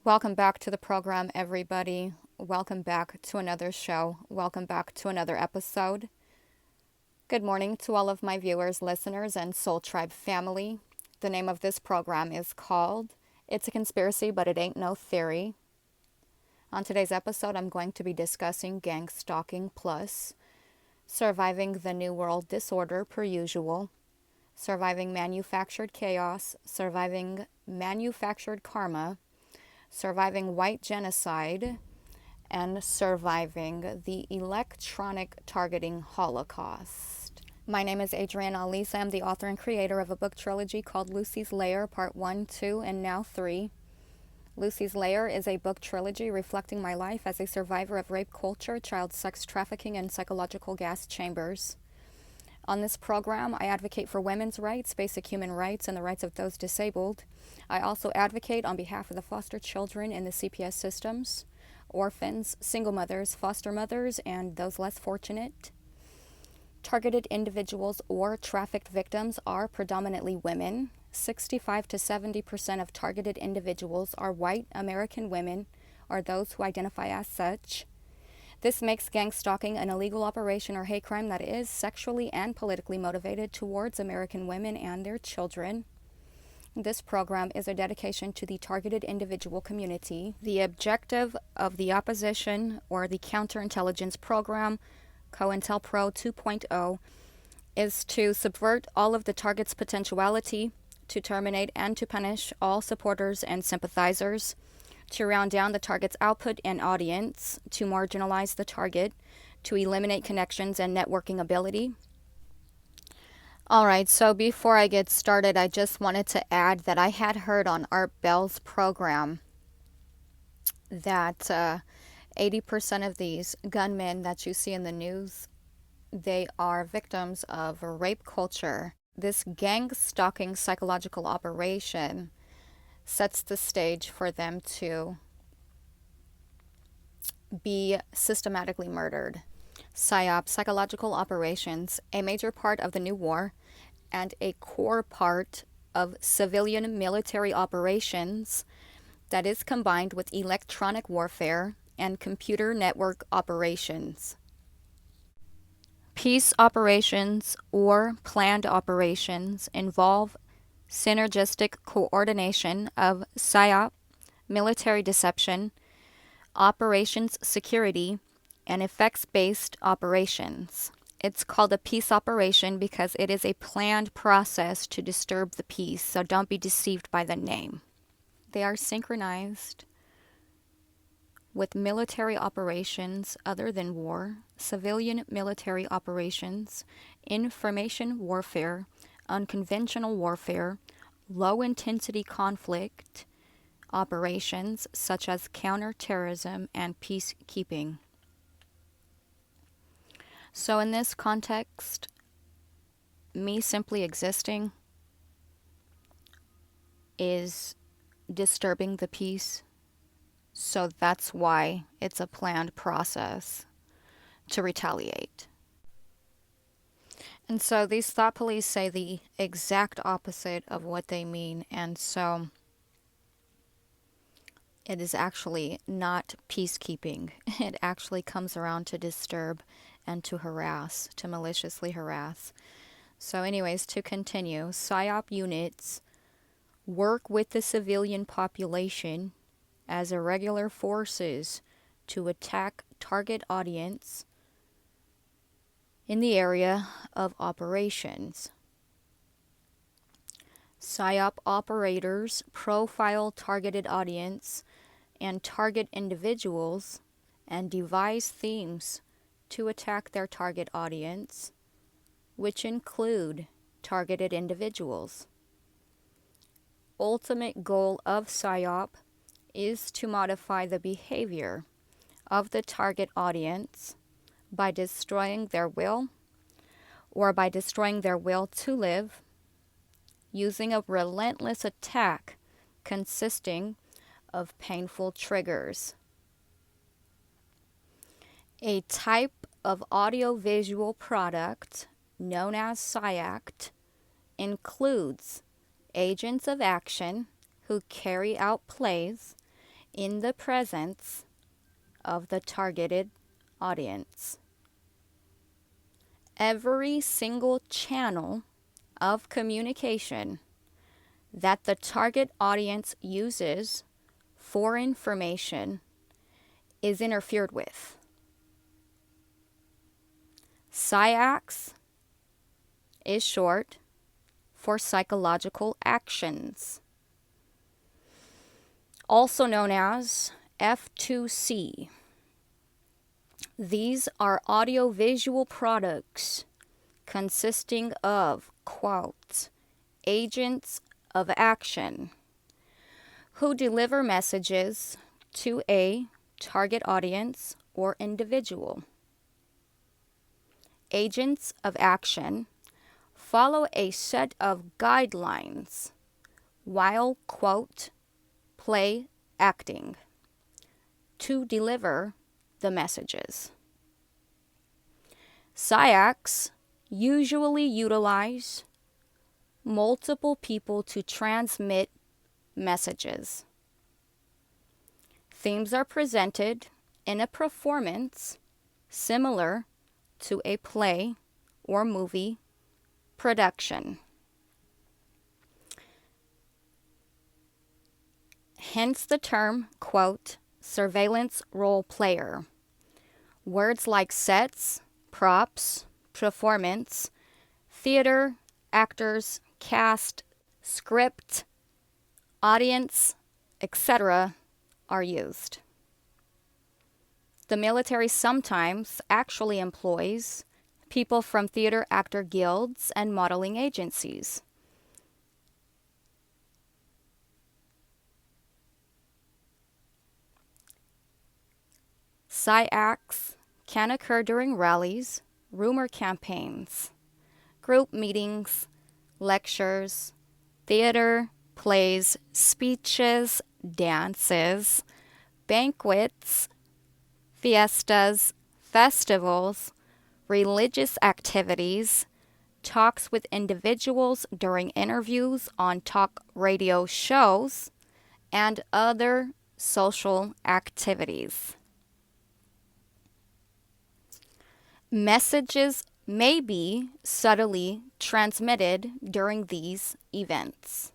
Welcome back to the program, everybody. Welcome back to another show. Welcome back to another episode. Good morning to all of my viewers, listeners, and Soul Tribe family. The name of this program is called It's a Conspiracy, but It Ain't No Theory. On today's episode, I'm going to be discussing gang stalking plus, surviving the New World Disorder per usual, surviving manufactured chaos, surviving manufactured karma, surviving white genocide, and surviving the electronic targeting Holocaust. My name is Adrienne Alese. I'm the author and creator of a book trilogy called Lucy's Lair, Part 1, 2, and now 3. Lucy's Lair is a book trilogy reflecting my life as a survivor of rape culture, child sex trafficking, and psychological gas chambers. On this program, I advocate for women's rights, basic human rights, and the rights of those disabled. I also advocate on behalf of the foster children in the CPS systems, orphans, single mothers, foster mothers, and those less fortunate. Targeted individuals or trafficked victims are predominantly women. 65 to 70% of targeted individuals are white American women or those who identify as such. This makes gang stalking an illegal operation or hate crime that is sexually and politically motivated towards American women and their children. This program is a dedication to the targeted individual community. The objective of the opposition or the counterintelligence program, COINTELPRO 2.0, is to subvert all of the target's potentiality, to terminate and to punish all supporters and sympathizers, to round down the target's output and audience, to marginalize the target, to eliminate connections and networking ability. Alright, so before I get started, I just wanted to add that I had heard on Art Bell's program that 80% of these gunmen that you see in the news, they are victims of rape culture. This gang stalking psychological operation sets the stage for them to be systematically murdered. PSYOP, psychological operations, a major part of the new war and a core part of civilian military operations that is combined with electronic warfare and computer network operations. Peace operations or planned operations involve synergistic coordination of PSYOP, military deception, operations security, and effects-based operations. It's called a peace operation because it is a planned process to disturb the peace, so don't be deceived by the name. They are synchronized with military operations other than war, civilian military operations, information warfare, unconventional warfare, low-intensity conflict operations such as counterterrorism and peacekeeping. So in this context, me simply existing is disturbing the peace. So that's why it's a planned process to retaliate. And so these thought police say the exact opposite of what they mean. And so it is actually not peacekeeping. It actually comes around to disturb and to harass, to maliciously harass. So anyways, to continue, PSYOP units work with the civilian population as irregular forces to attack target audience in the area of operations. PSYOP operators profile targeted audience and target individuals and devise themes to attack their target audience, which include targeted individuals. Ultimate goal of PSYOP is to modify the behavior of the target audience by destroying their will or by destroying their will to live using a relentless attack consisting of painful triggers. A type of audiovisual product known as PSYACT includes agents of action who carry out plays in the presence of the targeted audience. Every single channel of communication that the target audience uses for information is interfered with. PSYACs is short for psychological actions, also known as F2C. These are audiovisual products consisting of, quote, agents of action who deliver messages to a target audience or individual. Agents of action follow a set of guidelines while, quote, play acting to deliver the messages. PSYACs usually utilize multiple people to transmit messages. Themes are presented in a performance similar to a play or movie production. Hence the term, quote, surveillance role player. Words like sets, props, performance, theater, actors, cast, script, audience, etc. are used. The military sometimes actually employs people from theater actor guilds and modeling agencies. PSYACs can occur during rallies, rumor campaigns, group meetings, lectures, theater, plays, speeches, dances, banquets, fiestas, festivals, religious activities, talks with individuals during interviews on talk radio shows, and other social activities. Messages may be subtly transmitted during these events.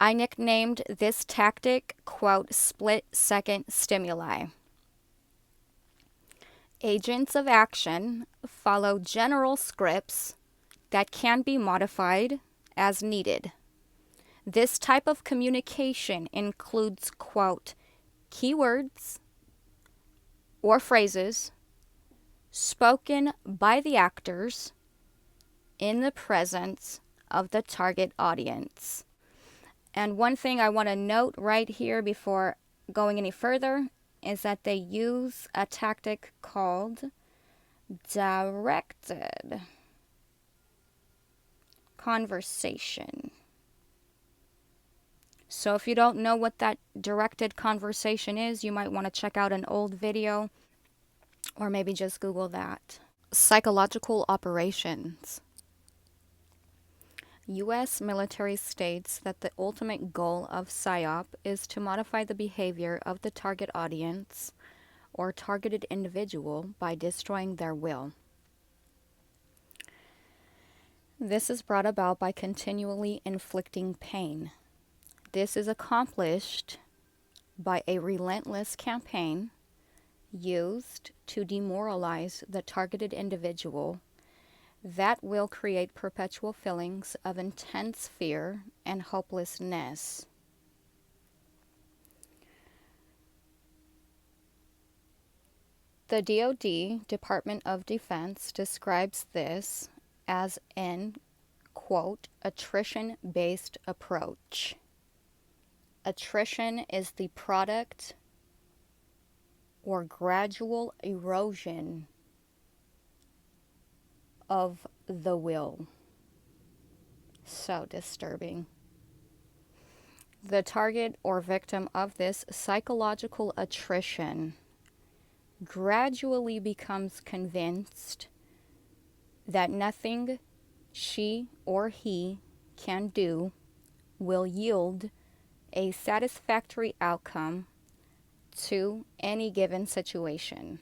I nicknamed this tactic, quote, split-second stimuli. Agents of action follow general scripts that can be modified as needed. This type of communication includes, quote, keywords or phrases spoken by the actors in the presence of the target audience. And one thing I want to note right here before going any further is that they use a tactic called directed conversation. So if you don't know what that directed conversation is, you might want to check out an old video or maybe just Google that. Psychological operations. U.S. military states that the ultimate goal of PSYOP is to modify the behavior of the target audience or targeted individual by destroying their will. This is brought about by continually inflicting pain. This is accomplished by a relentless campaign used to demoralize the targeted individual that will create perpetual feelings of intense fear and hopelessness. The DoD, Department of Defense, describes this as an, quote, attrition-based approach. Attrition is the product or gradual erosion of the will. So disturbing. The target or victim of this psychological attrition gradually becomes convinced that nothing she or he can do will yield a satisfactory outcome to any given situation.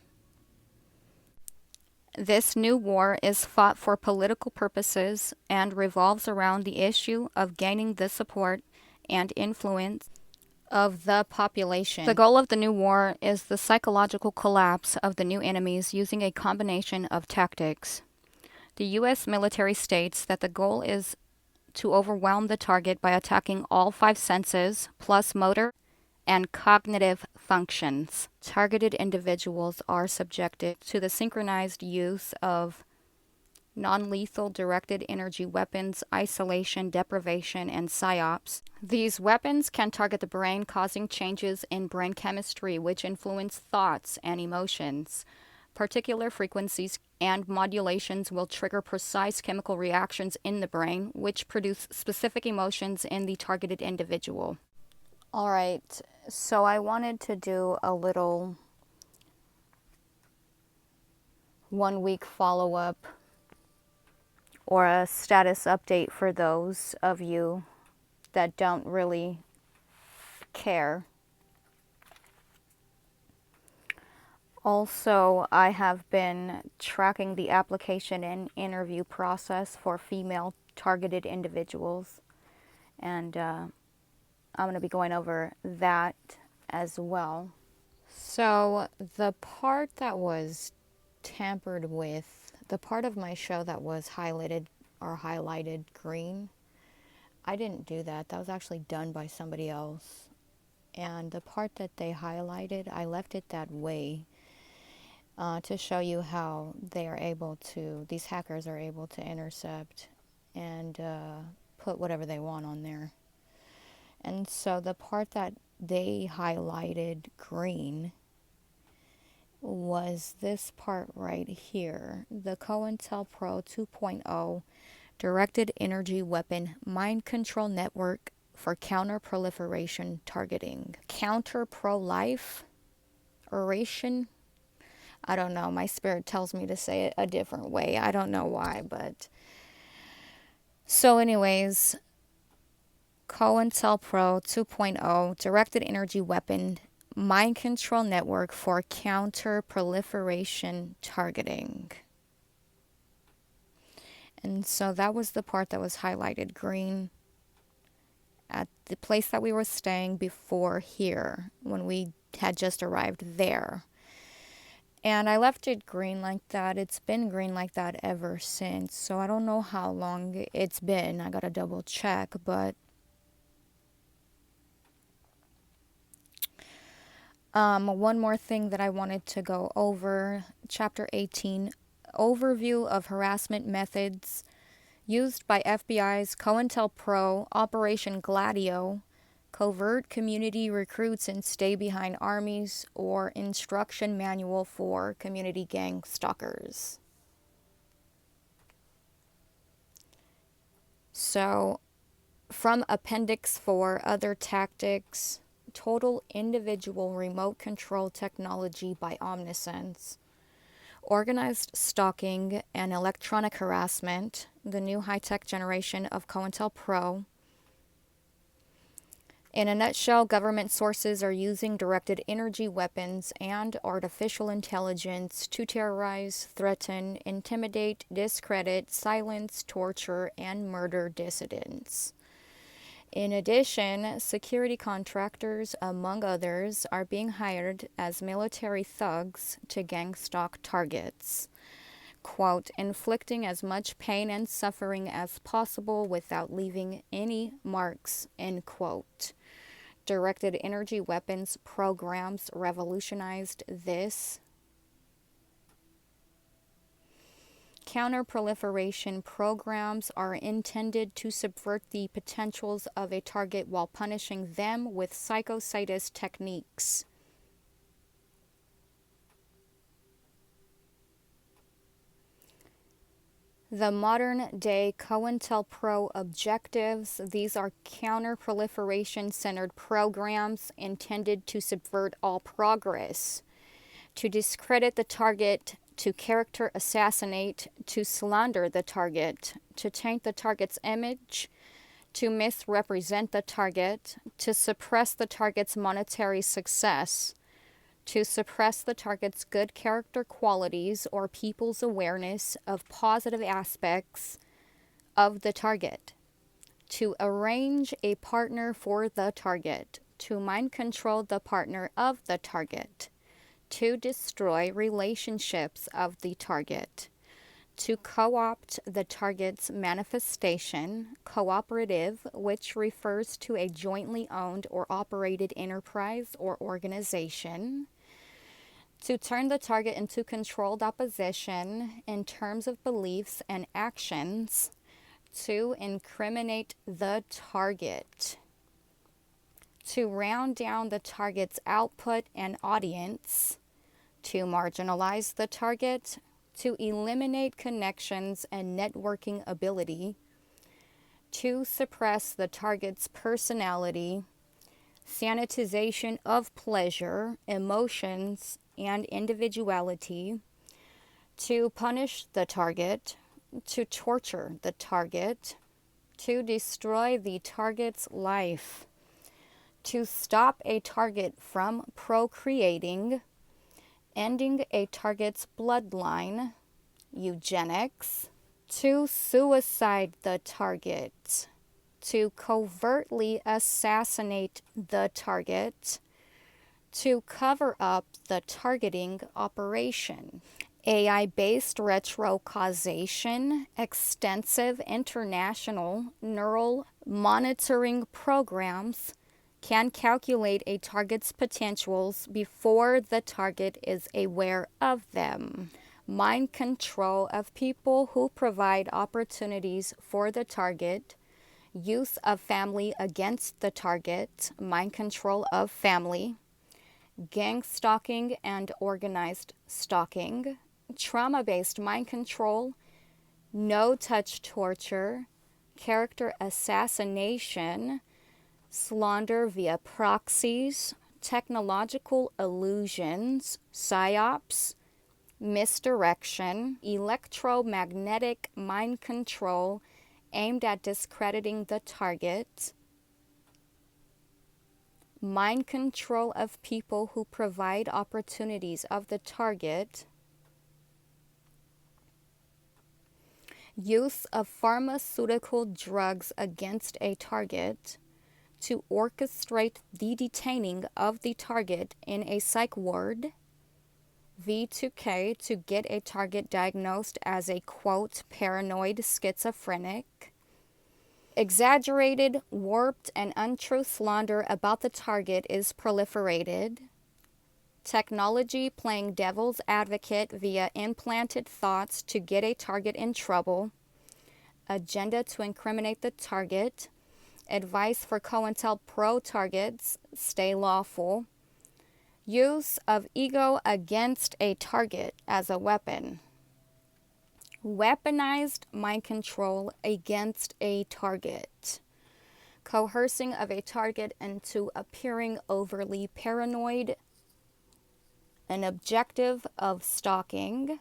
This new war is fought for political purposes and revolves around the issue of gaining the support and influence of the population. The goal of the new war is the psychological collapse of the new enemies using a combination of tactics. The U.S. military states that the goal is to overwhelm the target by attacking all 5 senses, plus motor and cognitive functions. Targeted individuals are subjected to the synchronized use of non-lethal directed energy weapons, isolation, deprivation, and psyops. These weapons can target the brain, causing changes in brain chemistry which influence thoughts and emotions. Particular frequencies and modulations will trigger precise chemical reactions in the brain, which produce specific emotions in the targeted individual. All right, so I wanted to do a little 1-week follow-up or a status update for those of you that don't really care. Also, I have been tracking the application and interview process for female targeted individuals, and I'm going to be going over that as well. So the part that was tampered with, the part of my show that was highlighted green, I didn't do that. That was actually done by somebody else. And the part that they highlighted, I left it that way to show you how they are able to, these hackers are able to intercept and put whatever they want on there. And so the part that they highlighted green was this part right here, the COINTELPRO 2.0 Directed Energy Weapon Mind Control Network for Counter-Proliferation Targeting. Counter-pro-life oration? I don't know, my spirit tells me to say it a different way. I don't know why, but... So anyways, COINTELPRO 2.0 Directed Energy Weapon Mind Control Network for Counter-Proliferation Targeting. And so that was the part that was highlighted green at the place that we were staying before here, when we had just arrived there. And I left it green like that. It's been green like that ever since. So I don't know how long it's been. I gotta double check, but one more thing that I wanted to go over, Chapter 18, Overview of Harassment Methods used by FBI's COINTELPRO Operation Gladio, Covert Community Recruits and Stay Behind Armies, or Instruction Manual for Community Gang Stalkers. So, from Appendix 4, Other Tactics, Total Individual Remote Control Technology by Omniscience, Organized Stalking and Electronic Harassment, the new high-tech generation of COINTELPRO. In a nutshell, government sources are using directed energy weapons and artificial intelligence to terrorize, threaten, intimidate, discredit, silence, torture, and murder dissidents. In addition, security contractors, among others, are being hired as military thugs to gang stalk targets, quote, inflicting as much pain and suffering as possible without leaving any marks, end quote. Directed energy weapons programs revolutionized this. Counter-proliferation programs are intended to subvert the potentials of a target while punishing them with psychocytist techniques. The modern-day COINTELPRO objectives, these are counter-proliferation-centered programs intended to subvert all progress, to discredit the target, to character assassinate, to slander the target, to taint the target's image, to misrepresent the target, to suppress the target's monetary success, to suppress the target's good character qualities or people's awareness of positive aspects of the target, to arrange a partner for the target, to mind control the partner of the target, to destroy relationships of the target, to co-opt the target's manifestation, cooperative, which refers to a jointly owned or operated enterprise or organization, to turn the target into controlled opposition in terms of beliefs and actions, to incriminate the target, to round down the target's output and audience, to marginalize the target, to eliminate connections and networking ability, to suppress the target's personality, sanitization of pleasure, emotions, and individuality, to punish the target, to torture the target, to destroy the target's life, to stop a target from procreating, ending a target's bloodline, eugenics, to suicide the target, to covertly assassinate the target, to cover up the targeting operation. AI-based retrocausation, extensive international neural monitoring programs can calculate a target's potentials before the target is aware of them. Mind control of people who provide opportunities for the target, use of family against the target, mind control of family, gang stalking and organized stalking, trauma-based mind control, no-touch torture, character assassination, slander via proxies, technological illusions, psyops, misdirection, electromagnetic mind control aimed at discrediting the target, mind control of people who provide opportunities of the target, use of pharmaceutical drugs against a target to orchestrate the detaining of the target in a psych ward, V2K, to get a target diagnosed as a, quote, paranoid schizophrenic, exaggerated, warped, and untrue slander about the target is proliferated, technology playing devil's advocate via implanted thoughts to get a target in trouble, agenda to incriminate the target, advice for COINTELPRO targets, stay lawful, use of ego against a target as a weapon, weaponized mind control against a target, coercing of a target into appearing overly paranoid, an objective of stalking,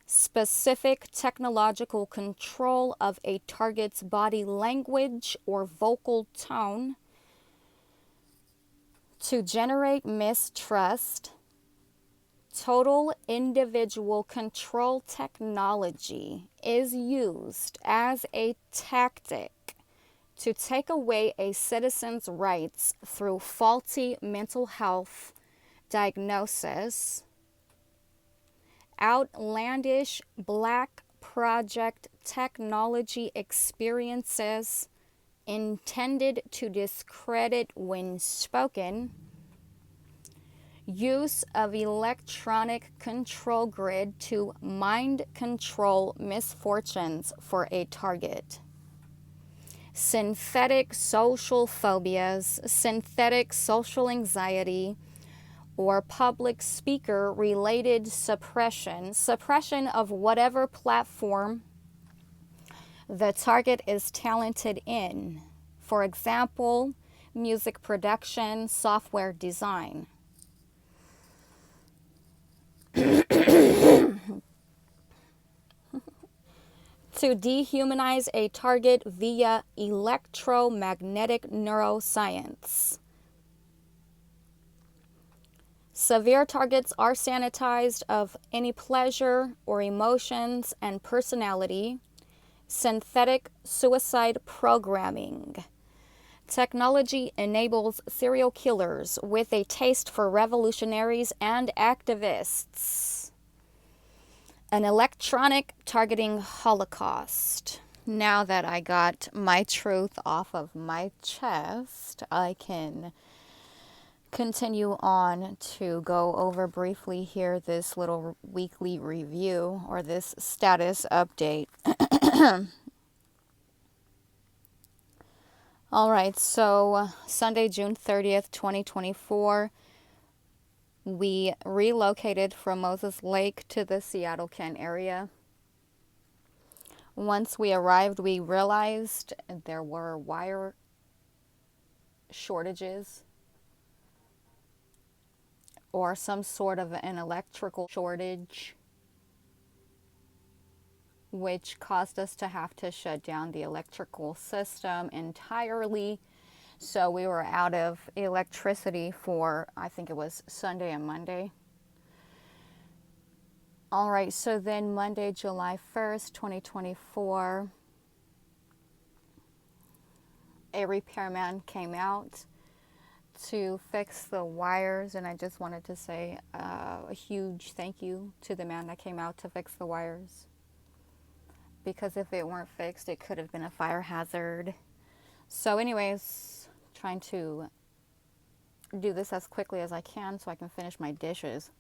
specific technological control of a target's body language or vocal tone to generate mistrust, total individual control technology is used as a tactic to take away a citizen's rights through faulty mental health diagnosis, outlandish black project technology experiences intended to discredit when spoken, use of electronic control grid to mind control misfortunes for a target, synthetic social phobias, synthetic social anxiety, or public speaker related suppression of whatever platform the target is talented in. For example, music production, software design. to dehumanize a target via electromagnetic neuroscience. Severe targets are sanitized of any pleasure or emotions and personality. Synthetic suicide programming. Technology enables serial killers with a taste for revolutionaries and activists. An electronic targeting holocaust. Now that I got my truth off of my chest, I can continue on to go over briefly here this little weekly review or this status update. All right, so Sunday, June 30th, 2024, we relocated from Moses Lake to the Seattle, Kent area. Once we arrived, we realized there were wire shortages or some sort of an electrical shortage, which caused us to have to shut down the electrical system entirely. So we were out of electricity for, I think it was Sunday and Monday. All right, so then Monday, July 1st, 2024, a repairman came out to fix the wires, and I just wanted to say a huge thank you to the man that came out to fix the wires, because if it weren't fixed, it could have been a fire hazard. So anyways, trying to do this as quickly as I can so I can finish my dishes.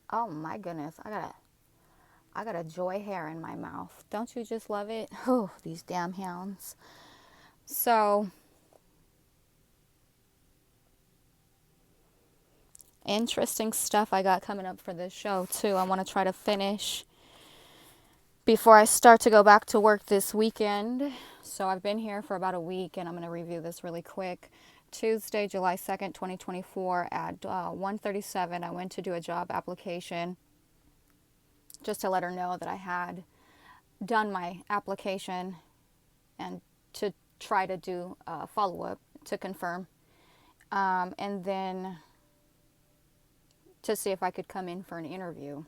Oh my goodness, I got a joy hair in my mouth. Don't you just love it? Oh, these damn hounds. So, interesting stuff I got coming up for this show too. I want to try to finish before I start to go back to work this weekend. So I've been here for about a week, and I'm going to review this really quick. Tuesday, July 2nd, 2024 at 1:37, I went to do a job application just to let her know that I had done my application and to try to do a follow-up to confirm. And then to see if I could come in for an interview.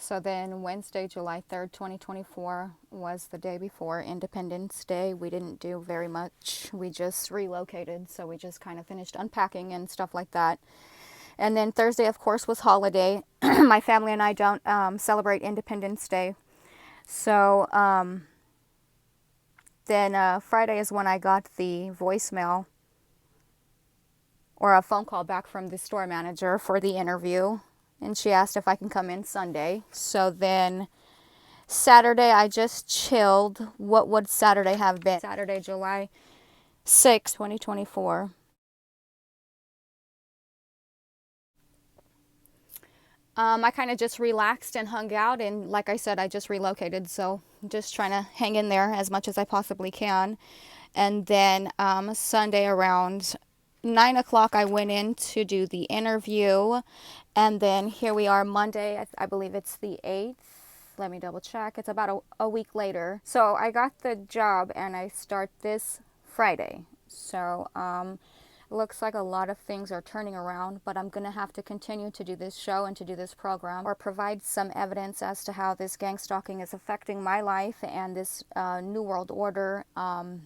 So then Wednesday, July 3rd, 2024 was the day before Independence Day. We didn't do very much. We just relocated, so we just kind of finished unpacking and stuff like that. And then Thursday, of course, was holiday. My family and I don't celebrate Independence Day. So then Friday is when I got the voicemail or a phone call back from the store manager for the interview. And she asked if I can come in Sunday. So then Saturday, I just chilled. What would Saturday have been? Saturday, July 6th, 2024. I kind of just relaxed and hung out. And like I said, I just relocated. So just trying to hang in there as much as I possibly can. And then Sunday around 9 o'clock, I went in to do the interview. And then here we are Monday, I believe it's the 8th. Let me double check. It's about a week later. So I got the job and I start this Friday. So it looks like a lot of things are turning around, but I'm going to have to continue to do this show and to do this program or provide some evidence as to how this gang stalking is affecting my life and this New World Order, how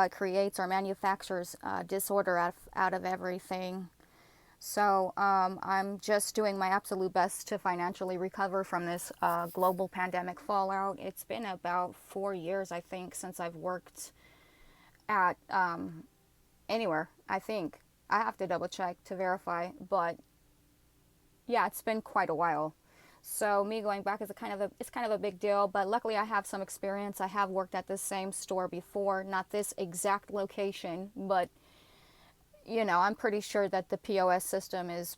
it creates or manufactures disorder out of everything. So I'm just doing my absolute best to financially recover from this global pandemic fallout. It's been about 4 years, I think, since I've worked at anywhere, I think. I have to double check to verify, but yeah, it's been quite a while. So me going back is it's kind of a big deal, but luckily I have some experience. I have worked at this same store before, not this exact location, but you know, I'm pretty sure that the POS system is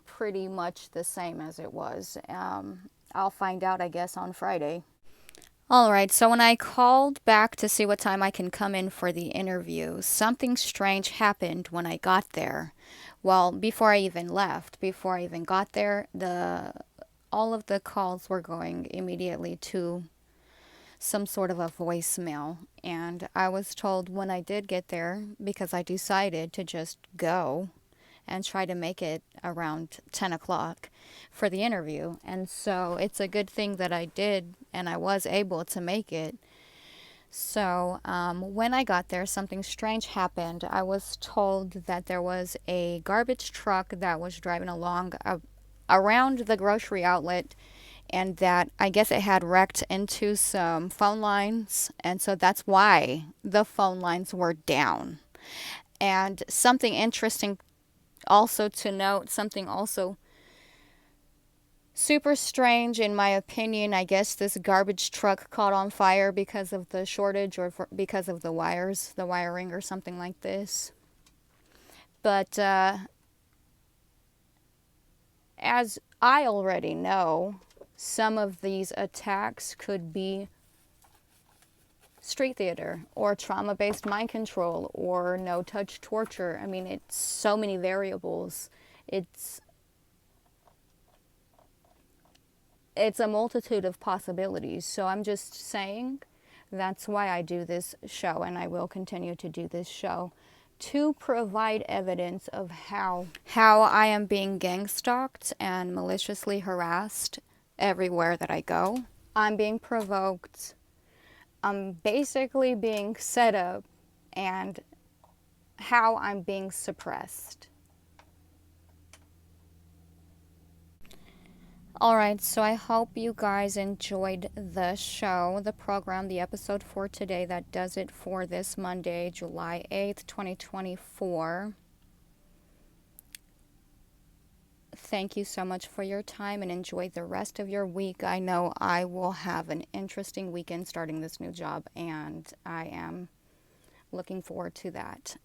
pretty much the same as it was. I'll find out, I guess, on Friday. All right, so when I called back to see what time I can come in for the interview, something strange happened when I got there. Well, before I even left, before I even got there, all of the calls were going immediately to some sort of a voicemail. And I was told when I did get there, because I decided to just go and try to make it around 10 o'clock for the interview. And so it's a good thing that I did and I was able to make it. So when I got there, something strange happened. I was told that there was a garbage truck that was driving along around the grocery outlet, and that I guess it had wrecked into some phone lines, and so that's why the phone lines were down. And something interesting also to note, something also super strange in my opinion. I guess this garbage truck caught on fire because of the shortage or because of the wiring or something like this. But as I already know, some of these attacks could be street theater or trauma-based mind control or no-touch torture. I mean, it's so many variables. It's a multitude of possibilities. So I'm just saying that's why I do this show, and I will continue to do this show, to provide evidence of how I am being gang stalked and maliciously harassed everywhere that I go. I'm being provoked. I'm basically being set up, and how I'm being suppressed. Alright, so I hope you guys enjoyed the show, the program, the episode for today. That does it for this Monday, July 8th, 2024. Thank you so much for your time and enjoy the rest of your week. I know I will have an interesting weekend starting this new job, and I am looking forward to that.